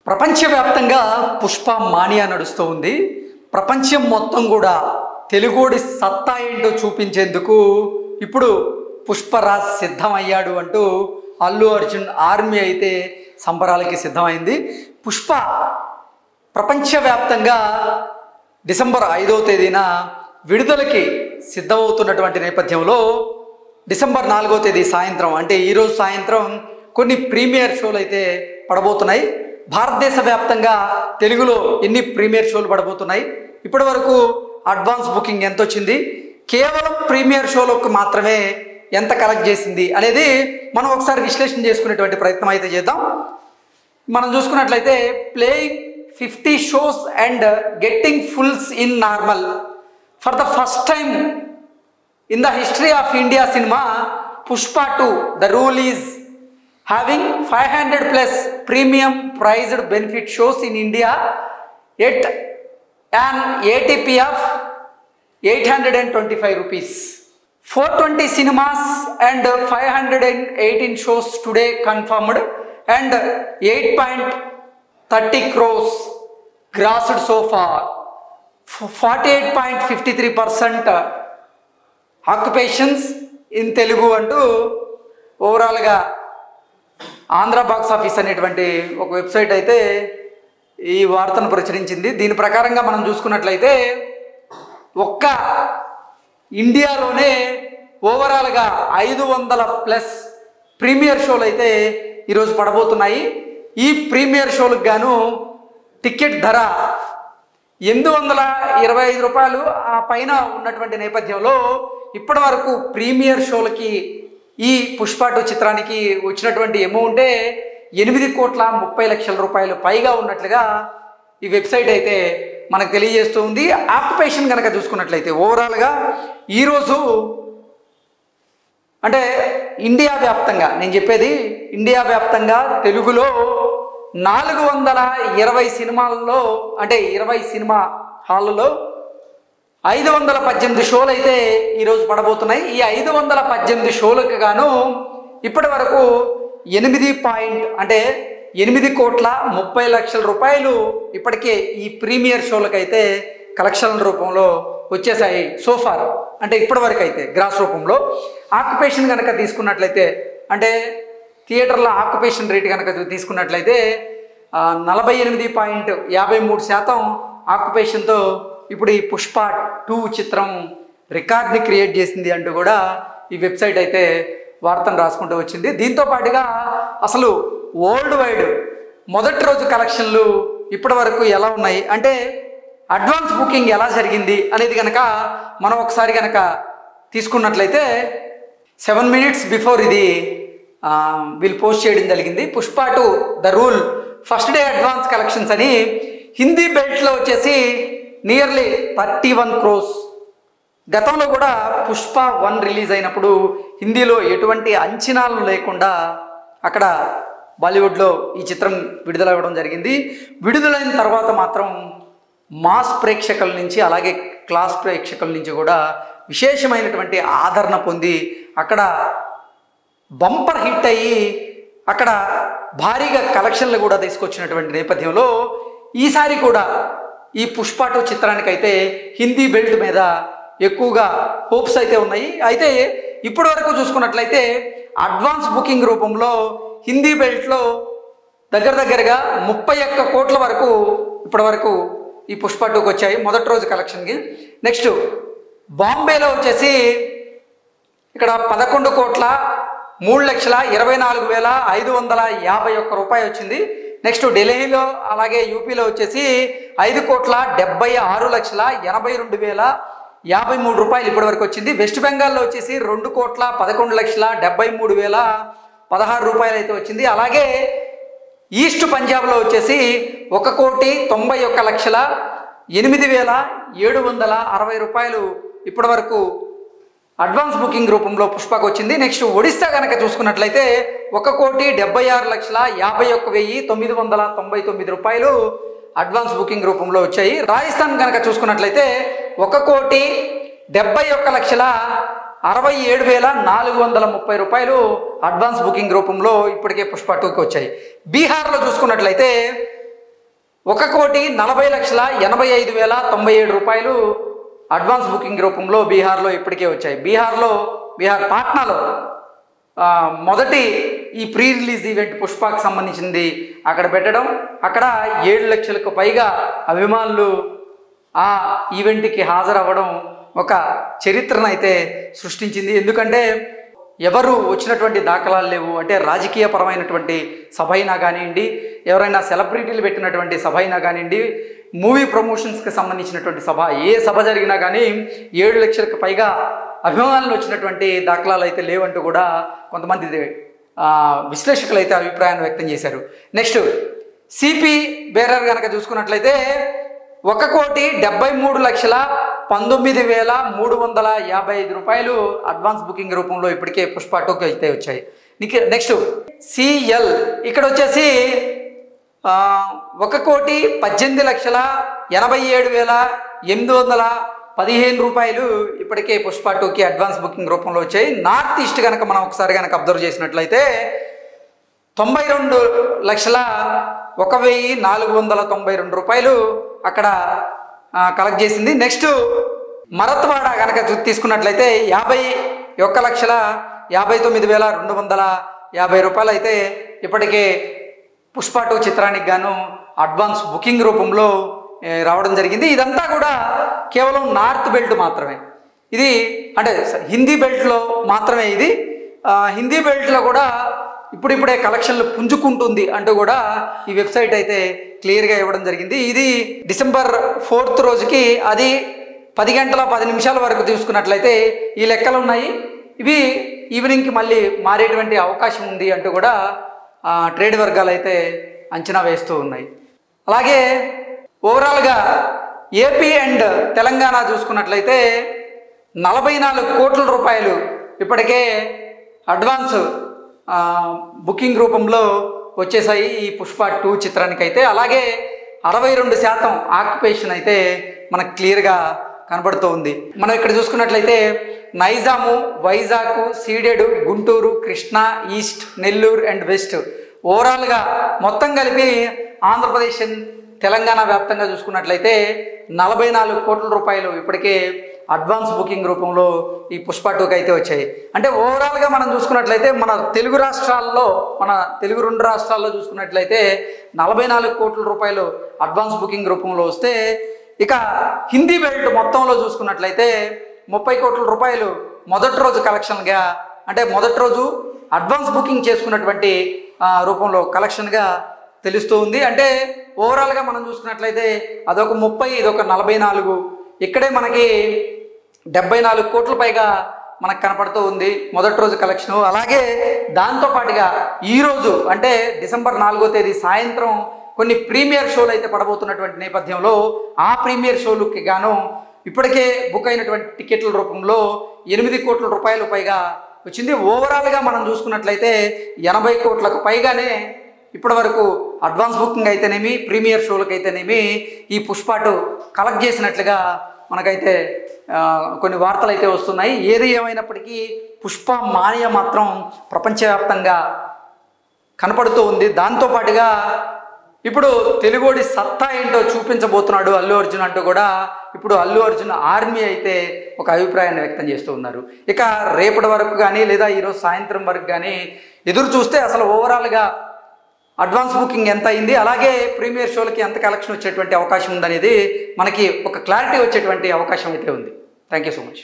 ప్రపంచవ్యాప్తంగా పుష్ప మానియా నడుస్తూ ఉంది. ప్రపంచం మొత్తం కూడా తెలుగోడి సత్తా ఏంటో చూపించేందుకు ఇప్పుడు పుష్పరాజ్ సిద్ధమయ్యాడు అంటూ అల్లు అర్జున్ ఆర్మీ అయితే సంబరాలకి సిద్ధమైంది. పుష్ప ప్రపంచవ్యాప్తంగా డిసెంబర్ 5వ తేదీన విడుదలకి సిద్ధమవుతున్నటువంటి నేపథ్యంలో డిసెంబర్ 4వ తేదీ సాయంత్రం అంటే ఈరోజు సాయంత్రం కొన్ని ప్రీమియర్ షోలు అయితే పడబోతున్నాయి. భారతదేశ వ్యాప్తంగా తెలుగులో ఎన్ని ప్రీమియర్ షోలు పడబోతున్నాయి, ఇప్పటి వరకు అడ్వాన్స్ బుకింగ్ ఎంత వచ్చింది, కేవలం ప్రీమియర్ షోలకు మాత్రమే ఎంత కలెక్ట్ చేసింది అనేది మనం ఒకసారి విశ్లేషణ చేసుకునేటువంటి ప్రయత్నం అయితే చేద్దాం. మనం చూసుకున్నట్లయితే playing 50 shows and getting fulls in normal for the first time in the history of India cinema, Pushpa 2, the rule is having 500 plus premium priced benefit shows in India at an ATP of 825 rupees. 420 cinemas and 518 shows today confirmed and 8.30 crores grossed so far. 48.53% occupations in Telugu అంటూ ఓవరాల్గా Andhra box office అనేటువంటి ఒక website అయితే ఈ వార్తను ప్రచురించింది. దీని ప్రకారంగా మనం చూసుకున్నట్లయితే ఒక్క ఇండియాలోనే ఓవరాల్గా 500 ప్లస్ ప్రీమియర్ షోలు అయితే ఈరోజు పడబోతున్నాయి. ఈ ప్రీమియర్ షోలకు గాను టికెట్ ధర 825 రూపాయలు ఆ పైన ఉన్నటువంటి నేపథ్యంలో ఇప్పటి వరకు ప్రీమియర్ షోలకి ఈ పుష్ప 2 చిత్రానికి వచ్చినటువంటి అమౌంటే 8,30,00,000 రూపాయలు పైగా ఉన్నట్లుగా ఈ వెబ్సైట్ అయితే మనకు తెలియజేస్తూ ఉంది. ఆక్యుపేషన్ కనుక చూసుకున్నట్లయితే ఓవరాల్గా ఈరోజు అంటే ఇండియా వ్యాప్తంగా నేను చెప్పేది ఇండియా వ్యాప్తంగా తెలుగులో 420 సినిమాల్లో అంటే 20 సినిమా హాల్లో 518 షోలు అయితే ఈరోజు పడబోతున్నాయి. ఈ 518 షోలకు గాను ఇప్పటి వరకు 8,30,00,000 రూపాయలు ఇప్పటికే ఈ ప్రీమియర్ షోలకు అయితే కలెక్షన్ల రూపంలో వచ్చేసాయి సోఫార్. అంటే ఇప్పటి వరకు అయితే గ్రాస్ రూపంలో. ఆక్యుపేషన్ కనుక తీసుకున్నట్లయితే అంటే థియేటర్ల ఆక్యుపేషన్ రేట్ కనుక తీసుకున్నట్లయితే 48.53% ఆక్యుపేషన్తో ఇప్పుడు ఈ పుష్ప 2 చిత్రం రికార్డ్ని క్రియేట్ చేసింది అంటూ కూడా ఈ వెబ్సైట్ అయితే వార్తను రాసుకుంటూ వచ్చింది. దీంతో పాటుగా అసలు వరల్డ్ వైడ్ మొదటి రోజు కలెక్షన్లు ఇప్పటి వరకు ఎలా ఉన్నాయి అంటే అడ్వాన్స్ బుకింగ్ ఎలా జరిగింది అనేది కనుక మనం ఒకసారి కనుక తీసుకున్నట్లయితే 7 minutes బిఫోర్ ఇది వీళ్ళు పోస్ట్ చేయడం జరిగింది. Pushpa 2 the rule first day advance collections అని హిందీ బెల్ట్లో వచ్చేసి నియర్లీ 31 crores. గతంలో కూడా పుష్ప 1 రిలీజ్ అయినప్పుడు హిందీలో ఎటువంటి అంచనాలు లేకుండా అక్కడ బాలీవుడ్లో ఈ చిత్రం విడుదల అవ్వడం జరిగింది. విడుదలైన తర్వాత మాత్రం మాస్ ప్రేక్షకుల నుంచి అలాగే క్లాస్ ప్రేక్షకుల నుంచి కూడా విశేషమైనటువంటి ఆదరణ పొంది అక్కడ బంపర్ హిట్ అయ్యి అక్కడ భారీగా కలెక్షన్లు కూడా తీసుకొచ్చినటువంటి నేపథ్యంలో ఈసారి కూడా ఈ పుష్ప 2 చిత్రానికైతే హిందీ బెల్ట్ మీద ఎక్కువగా హోప్స్ అయితే ఉన్నాయి. అయితే ఇప్పటి వరకు చూసుకున్నట్లయితే అడ్వాన్స్ బుకింగ్ రూపంలో హిందీ బెల్ట్లో దగ్గరగా 31 కోట్ల వరకు ఇప్పటి వరకు ఈ పుష్ప 2కి వచ్చాయి మొదటి రోజు కలెక్షన్కి. నెక్స్ట్ బాంబేలో వచ్చేసి ఇక్కడ 11,03,24,551 రూపాయలు వచ్చింది. నెక్స్ట్ ఢిల్లీలో అలాగే యూపీలో వచ్చేసి 5,76,82,053 రూపాయలు ఇప్పటి వరకు వచ్చింది. వెస్ట్ బెంగాల్లో వచ్చేసి 2,11,73,016 రూపాయలు అయితే వచ్చింది. అలాగే ఈస్ట్ పంజాబ్లో వచ్చేసి 1,91,08,760 రూపాయలు ఇప్పటి వరకు అడ్వాన్స్ బుకింగ్ రూపంలో పుష్పకు వచ్చింది. నెక్స్ట్ ఒడిస్సా కనుక చూసుకున్నట్లయితే 1,76,51,999 రూపాయలు అడ్వాన్స్ బుకింగ్ రూపంలో వచ్చాయి. రాజస్థాన్ కనుక చూసుకున్నట్లయితే 1,71,67,430 రూపాయలు అడ్వాన్స్ బుకింగ్ రూపంలో ఇప్పటికే పుష్ప 2కి వచ్చాయి. బీహార్లో చూసుకున్నట్లయితే 1,40,85,097 రూపాయలు అడ్వాన్స్ బుకింగ్ రూపంలో బీహార్లో ఇప్పటికే వచ్చాయి. బీహార్ పాట్నాలో మొదటి ఈ ప్రీ రిలీజ్ ఈవెంట్ పుష్పకి సంబంధించింది అక్కడ పెట్టడం, అక్కడ 7 లక్షలకు పైగా అభిమానులు ఆ ఈవెంట్కి హాజరవ్వడం ఒక చరిత్రను అయితే సృష్టించింది. ఎందుకంటే ఎవరు వచ్చినటువంటి దాఖలాలు లేవు. అంటే రాజకీయపరమైనటువంటి సభ అయినా కానివ్వండి, ఎవరైనా సెలబ్రిటీలు పెట్టినటువంటి సభ అయినా కానివ్వండి, మూవీ ప్రమోషన్స్కి సంబంధించినటువంటి సభ, ఏ సభ జరిగినా కానీ 7 లక్షలకు పైగా అభిమానులు వచ్చినటువంటి దాఖలాలు అయితే లేవంటూ కూడా కొంతమంది విశ్లేషకులు అయితే అభిప్రాయాన్ని వ్యక్తం చేశారు. నెక్స్ట్ సిపి బేరర్ కనుక చూసుకున్నట్లయితే 1,73,19,355 రూపాయలు అడ్వాన్స్ బుకింగ్ రూపంలో ఇప్పటికే పుష్ప 2కి అయితే వచ్చాయి. నెక్స్ట్ సిఎల్ ఇక్కడ వచ్చేసి 1,18,87,815 రూపాయలు ఇప్పటికే పుష్ప 2కి అడ్వాన్స్ బుకింగ్ రూపంలో వచ్చాయి. నార్త్ ఈస్ట్ కనుక మనం ఒకసారి కనుక అబ్జర్వ్ చేసినట్లయితే 92,01,492 రూపాయలు అక్కడ కలెక్ట్ చేసింది. నెక్స్ట్ మరత్వాడ కనుక తీసుకున్నట్లయితే 51,59,250 రూపాయలు అయితే ఇప్పటికే పుష్ప 2 చిత్రానికి గాను అడ్వాన్స్ బుకింగ్ రూపంలో రావడం జరిగింది. ఇదంతా కూడా కేవలం నార్త్ బెల్ట్ మాత్రమే. ఇది అంటే హిందీ బెల్ట్లో మాత్రమే. ఇది హిందీ బెల్ట్లో కూడా ఇప్పుడిప్పుడే కలెక్షన్లు పుంజుకుంటుంది అంటూ కూడా ఈ వెబ్సైట్ అయితే క్లియర్గా ఇవ్వడం జరిగింది. ఇది December 4th రోజుకి అది 10 గంటల 10 నిమిషాల వరకు చూసుకున్నట్లయితే ఈ లెక్కలు ఉన్నాయి. ఇవి ఈవినింగ్కి మళ్ళీ మారేటువంటి అవకాశం ఉంది అంటూ కూడా ట్రేడ్ వర్గాలు అయితే అంచనా వేస్తూ ఉన్నాయి. అలాగే ఓవరాల్గా ఏపీ అండ్ తెలంగాణ చూసుకున్నట్లయితే 44 కోట్ల రూపాయలు ఇప్పటికే అడ్వాన్స్ బుకింగ్ రూపంలో వచ్చేసాయి ఈ పుష్ప 2 చిత్రానికైతే. అలాగే 62% ఆక్యుపేషన్ అయితే మనకు క్లియర్గా కనబడుతూ ఉంది. మనం ఇక్కడ చూసుకున్నట్లయితే Nizam, Vizag, Ceded, Guntur, Krishna, east, Nellore and west ఓవరాల్గా మొత్తం కలిపి ఆంధ్రప్రదేశ్ తెలంగాణ వ్యాప్తంగా చూసుకున్నట్లయితే 44 కోట్ల రూపాయలు ఇప్పటికే అడ్వాన్స్ బుకింగ్ రూపంలో ఈ పుష్ప 2కి అయితే వచ్చాయి. అంటే ఓవరాల్గా మనం చూసుకున్నట్లయితే మన తెలుగు రాష్ట్రాల్లో, మన తెలుగు 2 రాష్ట్రాల్లో చూసుకున్నట్లయితే 44 కోట్ల రూపాయలు అడ్వాన్స్ బుకింగ్ రూపంలో వస్తే, ఇక హిందీ బెల్ట్ మొత్తంలో చూసుకున్నట్లయితే 30 కోట్ల రూపాయలు మొదటి రోజు కలెక్షన్గా, అంటే మొదటి రోజు అడ్వాన్స్ బుకింగ్ చేసుకున్నటువంటి రూపంలో కలెక్షన్గా తెలుస్తూ ఉంది. అంటే ఓవరాల్గా మనం చూసుకున్నట్లయితే అదొక 30, ఇదొక 44, ఇక్కడే మనకి 74 కోట్ల పైగా మనకు కనపడుతూ ఉంది మొదటి రోజు కలెక్షన్. అలాగే దాంతోపాటుగా ఈరోజు అంటే December 4వ తేదీ సాయంత్రం కొన్ని ప్రీమియర్ షోలు అయితే పడబోతున్నటువంటి నేపథ్యంలో ఆ ప్రీమియర్ షోలకి గాను ఇప్పటికే బుక్ అయినటువంటి టికెట్ల రూపంలో 8 కోట్ల రూపాయలు పైగా వచ్చింది. ఓవరాల్గా మనం చూసుకున్నట్లయితే 80 కోట్లకు పైగానే ఇప్పటి వరకు అడ్వాన్స్ బుకింగ్ అయితేనేమి, ప్రీమియర్ షోలకు అయితేనేమి ఈ పుష్ప 2 కలెక్ట్ చేసినట్లుగా మనకైతే కొన్ని వార్తలు అయితే వస్తున్నాయి. ఏది ఏమైనప్పటికీ పుష్ప మానియా మాత్రం ప్రపంచవ్యాప్తంగా కనపడుతూ ఉంది. దాంతోపాటుగా ఇప్పుడు తెలుగోడి సత్తా ఏంటో చూపించబోతున్నాడు అల్లు అర్జున్ అంటూ కూడా ఇప్పుడు అల్లు అర్జున్ ఆర్మీ అయితే ఒక అభిప్రాయాన్ని వ్యక్తం చేస్తూ ఉన్నారు. ఇక రేపటి వరకు కానీ లేదా ఈరోజు సాయంత్రం వరకు కానీ ఎదురు చూస్తే అసలు ఓవరాల్గా అడ్వాన్స్ బుకింగ్ ఎంత అయింది, అలాగే ప్రీమియర్ షోలకి ఎంత కలెక్షన్ వచ్చేటువంటి అవకాశం ఉందనేది మనకి ఒక క్లారిటీ వచ్చేటువంటి అవకాశం అయితే ఉంది. Thank you so much.